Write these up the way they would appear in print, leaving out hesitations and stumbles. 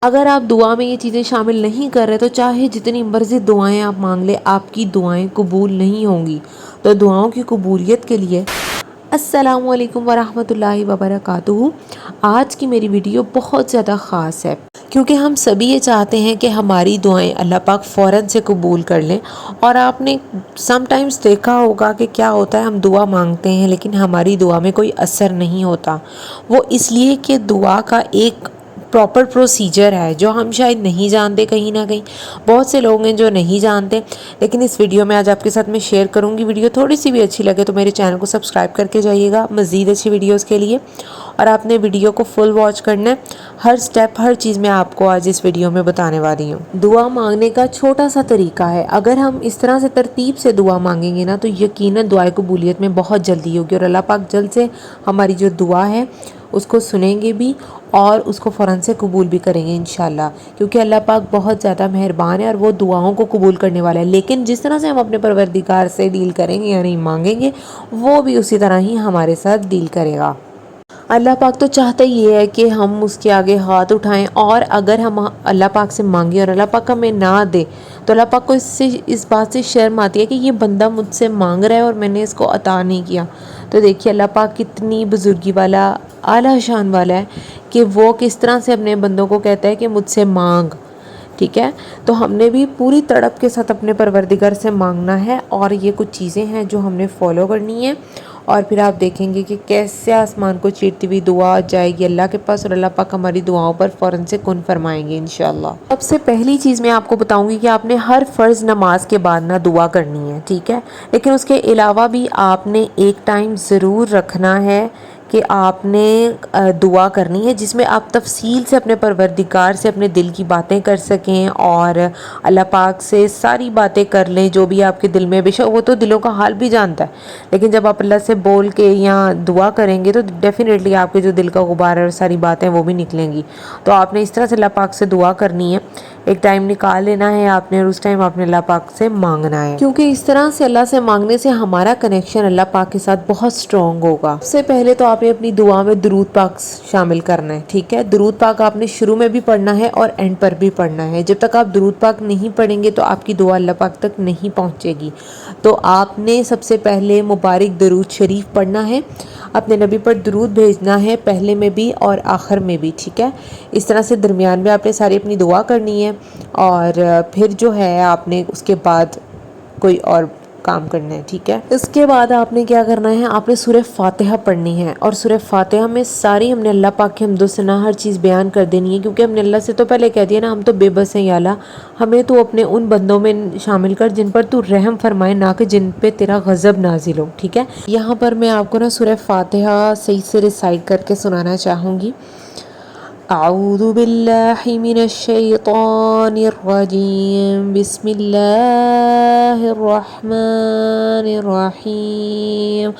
اگر آپ دعا میں یہ چیزیں شامل نہیں کر رہے تو چاہے جتنی مرضی دعائیں آپ مانگ لیں، آپ کی دعائیں قبول نہیں ہوں گی۔ تو دعاؤں کی قبولیت کے لیے السلام علیکم ورحمۃ اللہ وبرکاتہ۔ آج کی میری ویڈیو بہت زیادہ خاص ہے کیونکہ ہم سبھی یہ چاہتے ہیں کہ ہماری دعائیں اللہ پاک فوراً سے قبول کر لیں۔ اور آپ نے سم ٹائمز دیکھا ہوگا کہ کیا ہوتا ہے، ہم دعا مانگتے ہیں لیکن ہماری دعا میں کوئی اثر نہیں ہوتا۔ وہ اس لیے کہ دعا کا ایک پراپر پروسیجر ہے جو ہم شاید نہیں جانتے، کہیں نہ کہیں بہت سے لوگ ہیں جو نہیں جانتے، لیکن اس ویڈیو میں آج آپ کے ساتھ میں شیئر کروں گی۔ ویڈیو تھوڑی سی بھی اچھی لگے تو میرے چینل کو سبسکرائب کر کے جائیے گا مزید اچھی ویڈیوز کے لیے، اور آپ نے ویڈیو کو فل واچ کرنا ہے۔ ہر سٹیپ، ہر چیز میں آپ کو آج اس ویڈیو میں بتانے والی ہوں۔ دعا مانگنے کا چھوٹا سا طریقہ ہے، اگر ہم اس طرح سے ترتیب سے دعا مانگیں گے نا تو یقیناً دعائیں قبولیت میں بہت جلدی ہوگی، اور اللہ پاک جلد سے ہماری جو دعا ہے اس کو سنیں گے بھی اور اس کو فوراً سے قبول بھی کریں گے انشاءاللہ، کیونکہ اللہ پاک بہت زیادہ مہربان ہے اور وہ دعاؤں کو قبول کرنے والا ہے۔ لیکن جس طرح سے ہم اپنے پروردگار سے ڈیل کریں گے یعنی مانگیں گے، وہ بھی اسی طرح ہی ہمارے ساتھ ڈیل کرے گا۔ اللہ پاک تو چاہتا ہی ہے کہ ہم اس کے آگے ہاتھ اٹھائیں، اور اگر ہم اللہ پاک سے مانگیں اور اللہ پاک ہمیں نہ دے تو اللہ پاک کو اس بات سے شرم آتی ہے کہ یہ بندہ مجھ سے مانگ رہا ہے اور میں نے اس کو عطا نہیں کیا۔ تو دیکھیے اللہ پاک کتنی بزرگی والا، اعلیٰ شان والا ہے کہ وہ کس طرح سے اپنے بندوں کو کہتا ہے کہ مجھ سے مانگ، ٹھیک ہے؟ تو ہم نے بھی پوری تڑپ کے ساتھ اپنے پروردگار سے مانگنا ہے، اور یہ کچھ چیزیں ہیں جو ہم نے فالو کرنی ہے، اور پھر آپ دیکھیں گے کہ کیسے آسمان کو چیرتی ہوئی دعا جائے گی اللہ کے پاس، اور اللہ پاک ہماری دعاؤں پر فوراً سے کن فرمائیں گے انشاءاللہ۔ سب سے پہلی چیز میں آپ کو بتاؤں گی کہ آپ نے ہر فرض نماز کے بعد نہ دعا کرنی ہے، ٹھیک ہے؟ لیکن اس کے علاوہ بھی آپ نے ایک ٹائم ضرور رکھنا ہے کہ آپ نے دعا کرنی ہے، جس میں آپ تفصیل سے اپنے پروردگار سے اپنے دل کی باتیں کر سکیں، اور اللہ پاک سے ساری باتیں کر لیں جو بھی آپ کے دل میں، بے شک وہ تو دلوں کا حال بھی جانتا ہے، لیکن جب آپ اللہ سے بول کے یا دعا کریں گے تو ڈیفینیٹلی آپ کے جو دل کا غبار ہے اور ساری باتیں وہ بھی نکلیں گی۔ تو آپ نے اس طرح سے اللہ پاک سے دعا کرنی ہے، ایک ٹائم نکال لینا ہے آپ نے، اور اس ٹائم آپ نے اللہ پاک سے مانگنا ہے، کیونکہ اس طرح سے اللہ سے مانگنے سے ہمارا کنیکشن اللہ پاک کے ساتھ بہت سٹرونگ ہوگا۔ سب سے پہلے تو آپ نے اپنی دعا میں درود پاک شامل کرنا ہے، ٹھیک ہے؟ درود پاک آپ نے شروع میں بھی پڑھنا ہے اور اینڈ پر بھی پڑھنا ہے۔ جب تک آپ درود پاک نہیں پڑھیں گے تو آپ کی دعا اللہ پاک تک نہیں پہنچے گی۔ تو آپ نے سب سے پہلے مبارک درود شریف پڑھنا ہے، اپنے نبی پر درود بھیجنا ہے، پہلے میں بھی اور آخر میں بھی، ٹھیک ہے؟ اس طرح سے درمیان میں آپ نے ساری اپنی دعا کرنی ہے، اور پھر جو ہے آپ نے اس کے بعد کوئی اور کام کرنا ہے، ٹھیک ہے؟ اس کے بعد آپ نے کیا کرنا ہے، آپ نے سورہ فاتحہ پڑھنی ہے، اور سورہ فاتحہ میں ساری ہم نے اللہ پاک کی حمد و ثنا ہر چیز بیان کر دینی ہے، کیونکہ ہم نے اللہ سے تو پہلے کہہ دیا نا ہم تو بے بس ہیں، یا اللہ ہمیں تو اپنے ان بندوں میں شامل کر جن پر تو رحم فرمائے، نہ کہ جن پہ تیرا غضب نازل ہو، ٹھیک ہے؟ یہاں پر میں آپ کو نا سورہ فاتحہ صحیح سے ریسائٹ کر کے سنانا چاہوں گی۔ اعوذ باللہ من الشیطان الرجیم، بسم اللہ الرحمن الرحیم،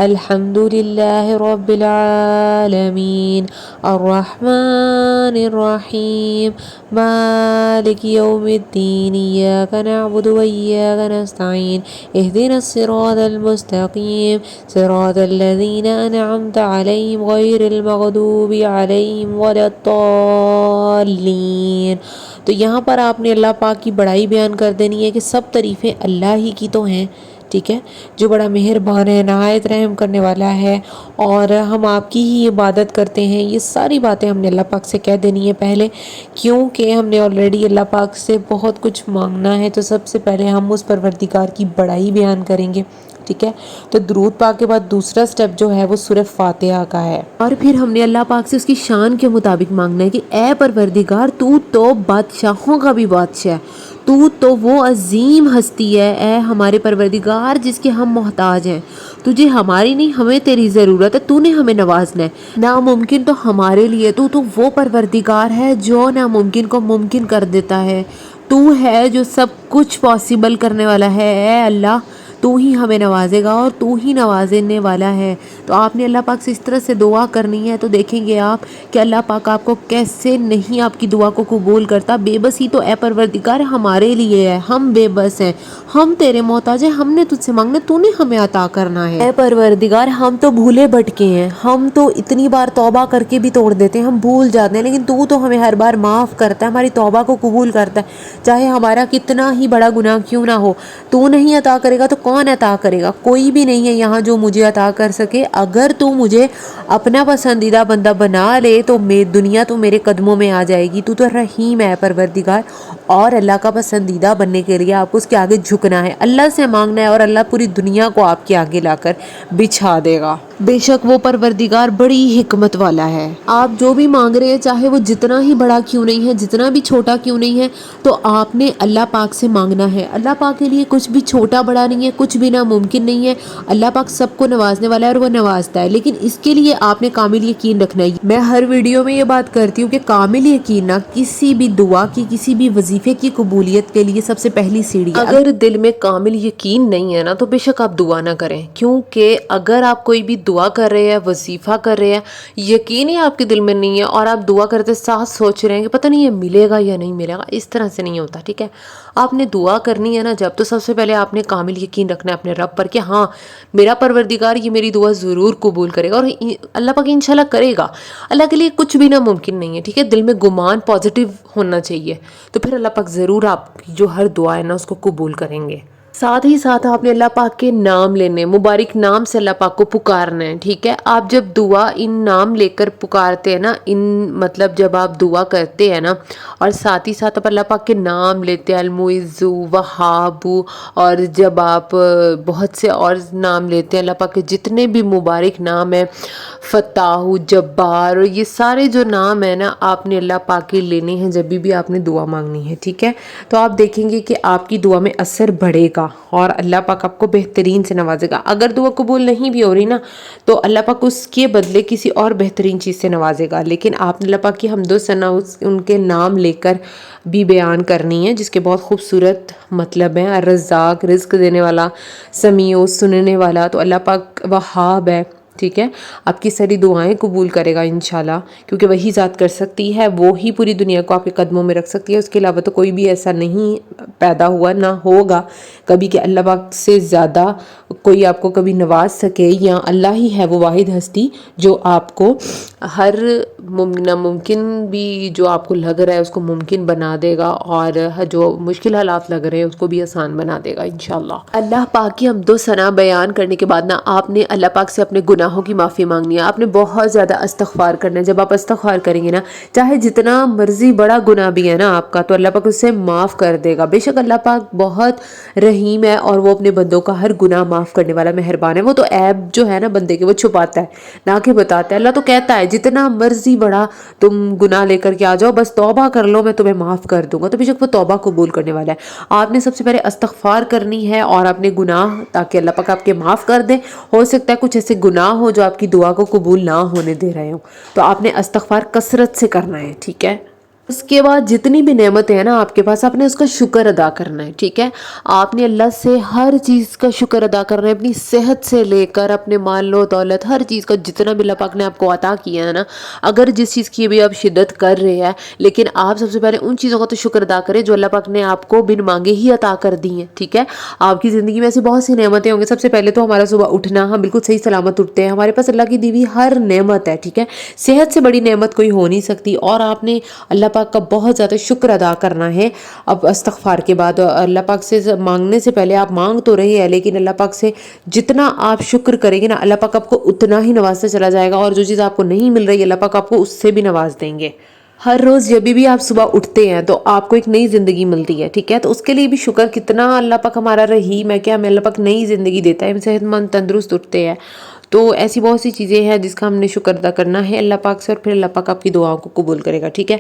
الحمد للہ رب العالمین، الرحمن الرحیم، مالک یوم الدین، ایاک نعبد و ایاک نستعین، اہدنا الصراط المستقیم، صراط الذین انعمت علیہم غیر المغضوب علیہم ولا الضالین۔ تو یہاں پر آپ نے اللہ پاک کی بڑائی بیان کر دینی ہے کہ سب تعریفیں اللہ ہی کی تو ہیں، ٹھیک ہے؟ جو بڑا مہربان ہے، نہایت رحم کرنے والا ہے، اور ہم آپ کی ہی عبادت کرتے ہیں۔ یہ ساری باتیں ہم نے اللہ پاک سے کہہ دینی ہے پہلے، کیونکہ ہم نے آلریڈی اللہ پاک سے بہت کچھ مانگنا ہے، تو سب سے پہلے ہم اس پروردگار کی بڑائی بیان کریں گے، ٹھیک ہے؟ تو درود پاک کے بعد دوسرا سٹیپ جو ہے وہ سورہ فاتحہ کا ہے، اور پھر ہم نے اللہ پاک سے اس کی شان کے مطابق مانگنا ہے کہ اے پروردگار تو بادشاہوں کا بھی بادشاہ ہے، تو وہ عظیم ہستی ہے، اے ہمارے پروردگار جس کے ہم محتاج ہیں، تجھے ہماری نہیں ہمیں تیری ضرورت ہے، تو نے ہمیں نوازنا ہے، ناممکن تو ہمارے لیے تو وہ پروردگار ہے جو ناممکن کو ممکن کر دیتا ہے، تو ہے جو سب کچھ پاسبل کرنے والا ہے، اے اللہ تو ہی ہمیں نوازے گا اور تو ہی نوازنے والا ہے۔ تو آپ نے اللہ پاک سے اس طرح سے دعا کرنی ہے، تو دیکھیں گے آپ کہ اللہ پاک آپ کو کیسے نہیں آپ کی دعا کو قبول کرتا۔ بے بسی تو اے پروردگار ہمارے لیے ہے، ہم بے بس ہیں، ہم تیرے محتاج ہیں، ہم نے تجھ سے مانگنا، تو نے ہمیں عطا کرنا ہے۔ اے پروردگار ہم تو بھولے بھٹکے ہیں، ہم تو اتنی بار توبہ کر کے بھی توڑ دیتے ہیں، ہم بھول جاتے ہیں، لیکن تو ہمیں ہر بار معاف کرتا ہے، ہماری توبہ کو قبول کرتا ہے، چاہے ہمارا کتنا ہی بڑا گناہ کیوں نہ ہو۔ تو نہیں عطا کرے گا تو کون عطا کرے گا؟ کوئی بھی نہیں ہے یہاں جو مجھے عطا کر سکے۔ اگر تو مجھے اپنا پسندیدہ بندہ بنا لے تو دنیا تو میرے قدموں میں آ جائے گی۔ تو رحیم ہے پروردگار، اور اللہ کا پسندیدہ بننے کے لیے آپ کو اس کے آگے جھکنا ہے، اللہ سے مانگنا ہے، اور اللہ پوری دنیا کو آپ کے آگے لا کر بچھا دے گا۔ بے شک وہ پروردگار بڑی حکمت والا ہے۔ آپ جو بھی مانگ رہے ہیں، چاہے وہ جتنا ہی بڑا کیوں نہیں ہے، جتنا بھی چھوٹا کیوں نہیں ہے، تو آپ نے اللہ پاک سے مانگنا ہے۔ اللہ پاک کے لیے کچھ بھی چھوٹا بڑا نہیں ہے، کچھ بھی ناممکن نہیں ہے۔ اللہ پاک سب کو نوازنے والا ہے اور وہ نوازتا ہے، لیکن اس کے لیے آپ نے کامل یقین رکھنا ہے۔ میں ہر ویڈیو میں یہ بات کرتی ہوں کہ کامل یقین نہ کسی بھی دعا کی، کسی بھی وظیفے کی قبولیت کے لیے سب سے پہلی سیڑھی ہے۔ اگر دل میں کامل یقین نہیں ہے نا، تو بے شک آپ دعا نہ کریں، کیونکہ اگر آپ کوئی بھی دعا کر رہے ہیں، وظیفہ کر رہے ہیں، یقین ہی آپ کے دل میں نہیں ہے، اور آپ دعا کرتے ساتھ سوچ رہے ہیں کہ پتہ نہیں یہ ملے گا یا نہیں ملے گا، اس طرح سے نہیں ہوتا، ٹھیک ہے؟ آپ نے دعا کرنی ہے نا جب، تو سب سے پہلے آپ نے کامل یقین رکھنا ہے اپنے رب پر کہ ہاں میرا پروردگار یہ میری دعا ضرور قبول کرے گا، اور اللہ پاک انشاءاللہ کرے گا۔ اللہ کے لیے کچھ بھی ناممکن نہیں ہے، ٹھیک ہے؟ دل میں گمان پازیٹیو ہونا چاہیے، تو پھر اللہ پاک ضرور آپ کی جو ہر دعا ہے نا اس کو قبول کریں گے۔ ساتھ ہی ساتھ آپ نے اللہ پاک کے نام لینے، مبارک نام سے اللہ پاک کو پکارنا ہے، ٹھیک ہے؟ آپ جب دعا ان نام لے کر پکارتے ہیں نا، مطلب جب آپ دعا کرتے ہیں نا، اور ساتھ ہی ساتھ آپ اللہ پاک کے نام لیتے ہیں، المعز، وہاب، اور جب آپ بہت سے اور نام لیتے ہیں اللہ پاک کے، جتنے بھی مبارک نام ہیں، فتاح، جبار، یہ سارے جو نام ہیں نا، آپ نے اللہ پاک کے لینے ہیں جب بھی آپ نے دعا مانگنی ہے، ٹھیک ہے؟ تو آپ دیکھیں گے کہ آپ کی دعا میں اثر بڑھے گا اور اللہ پاک آپ کو بہترین سے نوازے گا۔ اگر دعا قبول نہیں بھی ہو رہی نا، تو اللہ پاک اس کے بدلے کسی اور بہترین چیز سے نوازے گا، لیکن آپ نے اللہ پاک کی حمد و ثنا ان کے نام لے کر بھی بیان کرنی ہے، جس کے بہت خوبصورت مطلب ہیں۔ الرزاق، رزق دینے والا، سمیع، سننے والا، تو اللہ پاک وہاب ہے، ٹھیک ہے؟ آپ کی ساری دعائیں قبول کرے گا انشاءاللہ، کیونکہ وہی ذات کر سکتی ہے، وہی پوری دنیا کو آپ کے قدموں میں رکھ سکتی ہے۔ اس کے علاوہ تو کوئی بھی ایسا نہیں پیدا ہوا، نہ ہوگا کبھی کہ اللہ پاک سے زیادہ کوئی آپ کو کبھی نواز سکے، یا اللہ ہی ہے وہ واحد ہستی جو آپ کو ہر ناممکن بھی جو آپ کو لگ رہا ہے اس کو ممکن بنا دے گا، اور جو مشکل حالات لگ رہے ہیں اس کو بھی آسان بنا دے گا انشاءاللہ۔ اللہ پاک کی حمد و ثنا بیان کرنے کے بعد نا، آپ نے اللہ پاک سے اپنے گناہوں کی معافی مانگنی ہے۔ آپ نے بہت زیادہ استغفار کرنا ہے۔ جب آپ استغفار کریں گے نا، چاہے جتنا مرضی بڑا گناہ بھی ہے نا آپ کا، تو اللہ پاک اسے معاف کر دے گا۔ بے شک اللہ پاک بہت رحیم ہے، اور وہ اپنے بندوں کا ہر گناہ معاف کرنے والا مہربان ہے۔ وہ تو عیب جو ہے نا بندے کے، وہ چھپاتا ہے نہ کہ بتاتا ہے۔ اللہ تو کہتا ہے جتنا مرضی بڑا تم گناہ لے کر کے آ جاؤ، بس توبہ کر لو، میں تمہیں معاف کر دوں گا۔ تو بے شک وہ توبہ قبول کرنے والا ہے۔ آپ نے سب سے پہلے استغفار کرنی ہے اور اپنے گناہ، تاکہ اللہ پاک آپ کے معاف کر دے۔ ہو سکتا ہے کچھ ایسے گناہ ہو جو آپ کی دعا کو قبول نہ ہونے دے رہے ہوں، تو آپ نے استغفار کثرت سے کرنا ہے، ٹھیک ہے؟ اس کے بعد جتنی بھی نعمتیں ہیں نا آپ کے پاس، آپ نے اس کا شکر ادا کرنا ہے، ٹھیک ہے؟ آپ نے اللہ سے ہر چیز کا شکر ادا کرنا ہے، اپنی صحت سے لے کر اپنے مال و دولت، ہر چیز کا جتنا بھی اللہ پاک نے آپ کو عطا کیا ہے نا، اگر جس چیز کی بھی آپ شدت کر رہے ہیں، لیکن آپ سب سے پہلے ان چیزوں کا تو شکر ادا کریں جو اللہ پاک نے آپ کو بن مانگے ہی عطا کر دی ہیں، ٹھیک ہے؟ آپ کی زندگی میں ایسی بہت سی نعمتیں ہوں گی۔ سب سے پہلے تو ہمارا صبح اٹھنا، ہم بالکل صحیح سلامت اٹھتے ہیں، ہمارے پاس اللہ کی دی ہوئی ہر نعمت ہے، ٹھیک ہے؟ صحت سے بڑی نعمت کوئی ہو نہیں سکتی، اور آپ نے اللہ پاک کا بہت زیادہ شکر ادا کرنا ہے۔ اب استغفار کے بعد اللہ پاک سے مانگنے سے پہلے آپ مانگ تو رہے ہیں، لیکن اللہ پاک سے جتنا آپ شکر کریں گے نا، اللہ پاک آپ کو اتنا ہی نوازتا چلا جائے گا، اور جو چیز آپ کو نہیں مل رہی، اللہ پاک آپ کو اس سے بھی نواز دیں گے۔ ہر روز جب بھی آپ صبح اٹھتے ہیں تو آپ کو ایک نئی زندگی ملتی ہے، ٹھیک ہے؟ تو اس کے لیے بھی شکر، کتنا اللہ پاک ہمارا رحیم ہے کہ ہمیں اللہ پاک نئی زندگی دیتا ہے، ہم صحت مند تندرست اٹھتے ہیں، تو ایسی بہت سی چیزیں ہیں جس کا ہم نے شکر ادا کرنا ہے اللہ پاک سے، اور پھر اللہ پاک آپ کی دعاؤں کو قبول کرے گا. ٹھیک ہے،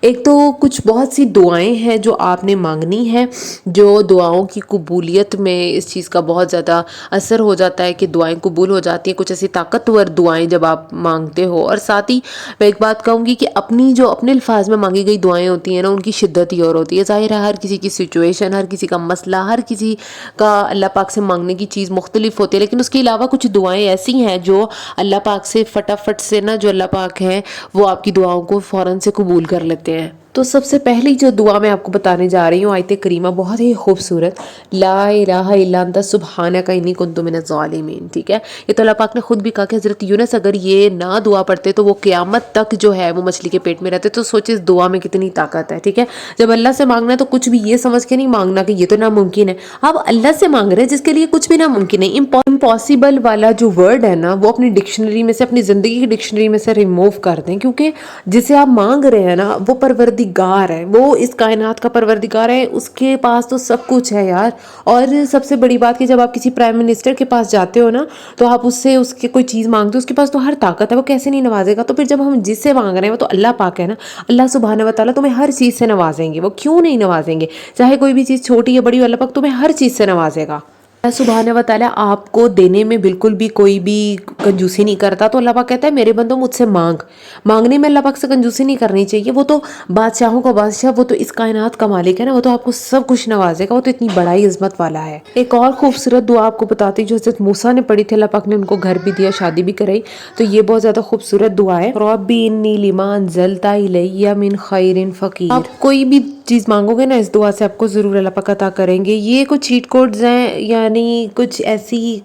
ایک تو کچھ بہت سی دعائیں ہیں جو آپ نے مانگنی ہے، جو دعاؤں کی قبولیت میں اس چیز کا بہت زیادہ اثر ہو جاتا ہے کہ دعائیں قبول ہو جاتی ہیں. کچھ ایسی طاقتور دعائیں جب آپ مانگتے ہو. اور ساتھ ہی میں ایک بات کہوں گی کہ اپنے الفاظ میں مانگی گئی دعائیں ہوتی ہیں نا، ان کی شدت ہی اور ہوتی ہے. ظاہر ہے ہر کسی کی سچویشن، ہر کسی کا مسئلہ، ہر کسی کا اللہ پاک سے مانگنے کی چیز مختلف ہوتی ہے، لیکن اس کے علاوہ کچھ دعائیں ایسی ہیں جو اللہ پاک سے فٹافٹ سے نا، جو اللہ پاک ہیں وہ آپ کی دعاؤں کو فوراً سے قبول کر لیتے ہیں. تو سب سے پہلی جو دعا میں آپ کو بتانے جا رہی ہوں، آیت کریمہ بہت ہی خوبصورت، لا الہ الا انت سبحانک انی کنت من الظالمین. ٹھیک ہے، یہ تو اللہ پاک نے خود بھی کہا کہ حضرت یونس اگر یہ نہ دعا پڑھتے تو وہ قیامت تک جو ہے وہ مچھلی کے پیٹ میں رہتے. تو سوچے اس دعا میں کتنی طاقت ہے. ٹھیک ہے، جب اللہ سے مانگنا ہے تو کچھ بھی یہ سمجھ کے نہیں مانگنا کہ یہ تو ناممکن ہے. آپ اللہ سے مانگ رہے ہیں جس کے لیے کچھ بھی ناممکن ہے. امپاسبل والا جو ورڈ ہے نا، وہ اپنی ڈکشنری میں سے، اپنی زندگی کی ڈکشنری میں سے ریموو کر دیں، کیونکہ جسے آپ مانگ رہے ہیں نا وہ پروردگار ہے، وہ اس کائنات کا پروردگار ہے. اس کے پاس تو سب کچھ ہے یار. اور سب سے بڑی بات کہ جب آپ کسی پرائم منسٹر کے پاس جاتے ہو نا، تو آپ اس سے اس کے کوئی چیز مانگتے ہو، اس کے پاس تو ہر طاقت ہے، وہ کیسے نہیں نوازے گا. تو پھر جب ہم جس سے مانگ رہے ہیں وہ تو اللہ پاک ہے نا. اللہ سبحانہ و تعالیٰ تمہیں ہر چیز سے نوازیں گے. وہ کیوں نہیں نوازیں گے؟ چاہے کوئی بھی چیز چھوٹی یا بڑی ہو، اللہ پاک تمہیں ہر چیز سے نوازے گا. اللہ سبحانہ و تعالیٰ آپ کو دینے میں بالکل بھی کوئی بھی کنجوسی نہیں کرتا. تو اللہ پاک کہتا ہے میرے بندوں مجھ سے مانگنے میں اللہ پاک سے کنجوسی نہیں کرنی چاہیے. وہ تو بادشاہوں کا بادشاہ، وہ تو اس کائنات کا مالک ہے نا، وہ تو آپ کو سب کچھ نوازے گا. وہ تو اتنی بڑائی عظمت والا ہے. ایک اور خوبصورت دعا آپ کو بتاتی جو حضرت موسیٰ نے پڑھی تھی، اللہ پاک نے ان کو گھر بھی دیا، شادی بھی کرائی. تو یہ بہت زیادہ خوبصورت دعا ہے. ربی انی لما انزلت الی من خیر فقیر. آپ کوئی بھی چیز مانگو گے نا اس دعا سے آپ کو ضرور اللہ پاک عطا کریں گے. یہ کچھ چیٹ کوڈز ہیں، یعنی کچھ ایسی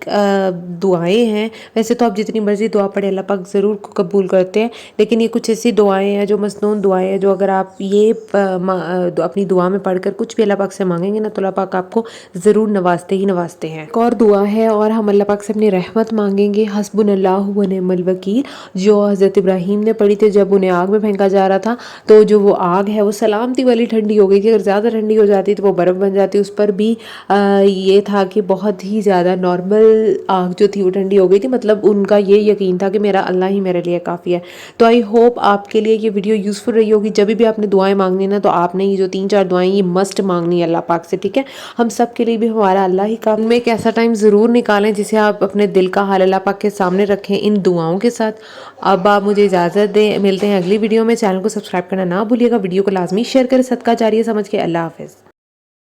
دعائیں ہیں. ویسے تو آپ جتنی مرضی دعا پڑھیں اللہ پاک ضرور قبول کرتے ہیں، لیکن یہ کچھ ایسی دعائیں ہیں جو مسنون دعائیں ہیں، جو اگر آپ یہ اپنی دعا میں پڑھ کر کچھ بھی اللہ پاک سے مانگیں گے نا تو اللہ پاک آپ کو ضرور نوازتے ہی نوازتے ہیں. ایک اور دعا ہے اور ہم اللہ پاک سے اپنی رحمت مانگیں گے. حسبنا اللہ و نعم الوکیل، جو حضرت ابراہیم نے پڑھی تھی جب انہیں آگ میں پھینکا جا رہا تھا. تو جو وہ آگ ہے وہ سلامتی والی ٹھنڈی ہو گئی تھی. اگر زیادہ ٹھنڈی ہو جاتی تو وہ برف بن جاتی. اس پر بھی یہ تھا کہ بہت ہی زیادہ نارمل آگ جو تھی وہ ٹھنڈی ہو گئی تھی. مطلب ان کا یہ یقین تھا کہ میرا اللہ ہی میرے لیے کافی ہے. تو آئی ہوپ آپ کے لیے یہ ویڈیو یوزفل رہی ہوگی. جب بھی آپ نے دعائیں مانگنی نا تو آپ نے یہ جو 3-4 دعائیں یہ مسٹ مانگنی ہے اللہ پاک سے. ٹھیک ہے، ہم سب کے لیے بھی ہمارا اللہ ہی کا میں ایک ایسا ٹائم ضرور نکالیں جسے آپ اپنے دل کا حال اللہ پاک کے سامنے رکھیں ان دعاؤں کے ساتھ. اب آپ مجھے اجازت دیں، ملتے ہیں اگلی ویڈیو میں. چینل کو سبسکرائب کرنا نہ بھولیے گا، ویڈیو کو لازمی شیئر کریں، صدقہ جاریہ سمجھ کے. اللہ حافظ.